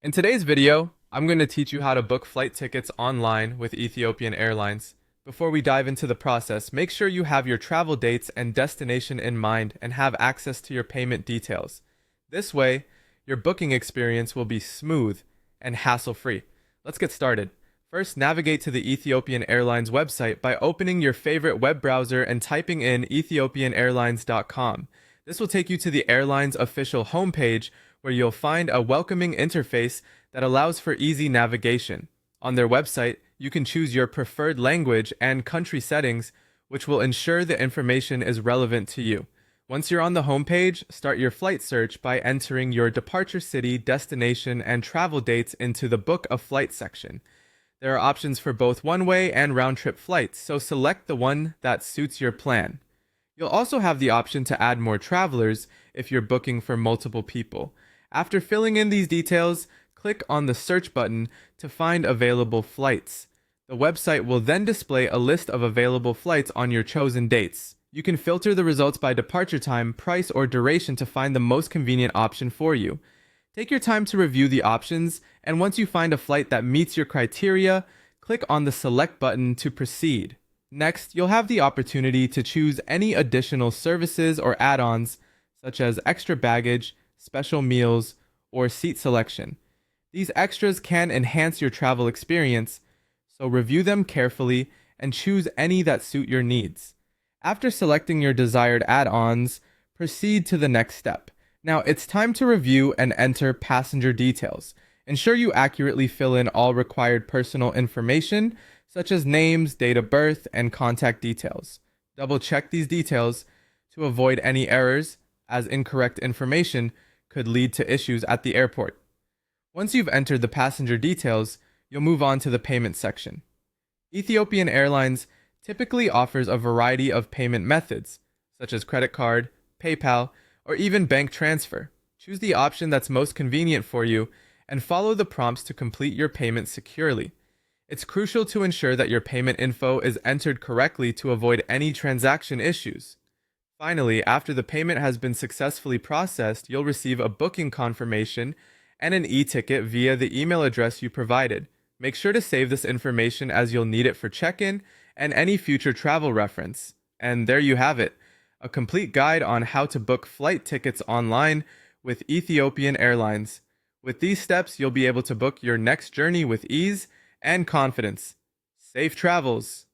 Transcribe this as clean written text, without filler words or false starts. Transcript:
In today's video, I'm going to teach you how to book flight tickets online with Ethiopian Airlines. Before we dive into the process, make sure you have your travel dates and destination in mind and have access to your payment details. This way, your booking experience will be smooth and hassle-free. Let's get started. First, navigate to the Ethiopian Airlines website by opening your favorite web browser and typing in ethiopianairlines.com. This will take you to the airline's official homepage, where you'll find a welcoming interface that allows for easy navigation. On their website, you can choose your preferred language and country settings, which will ensure the information is relevant to you. Once you're on the homepage, start your flight search by entering your departure city, destination, and travel dates into the Book a Flight section. There are options for both one-way and round-trip flights, so select the one that suits your plan. You'll also have the option to add more travelers if you're booking for multiple people. After filling in these details, click on the search button to find available flights. The website will then display a list of available flights on your chosen dates. You can filter the results by departure time, price, or duration to find the most convenient option for you. Take your time to review the options, and once you find a flight that meets your criteria, click on the select button to proceed. Next, you'll have the opportunity to choose any additional services or add-ons, such as extra baggage, special meals, or seat selection. These extras can enhance your travel experience, so review them carefully and choose any that suit your needs. After selecting your desired add-ons, proceed to the next step. Now it's time to review and enter passenger details. Ensure you accurately fill in all required personal information, such as names, date of birth, and contact details. Double-check these details to avoid any errors, as incorrect information could lead to issues at the airport. Once you've entered the passenger details, you'll move on to the payment section. Ethiopian Airlines typically offers a variety of payment methods, such as credit card, PayPal, or even bank transfer. Choose the option that's most convenient for you and follow the prompts to complete your payment securely. It's crucial to ensure that your payment info is entered correctly to avoid any transaction issues. Finally, after the payment has been successfully processed, you'll receive a booking confirmation and an e-ticket via the email address you provided. Make sure to save this information, as you'll need it for check-in and any future travel reference. And there you have it, a complete guide on how to book flight tickets online with Ethiopian Airlines. With these steps, you'll be able to book your next journey with ease and confidence. Safe travels!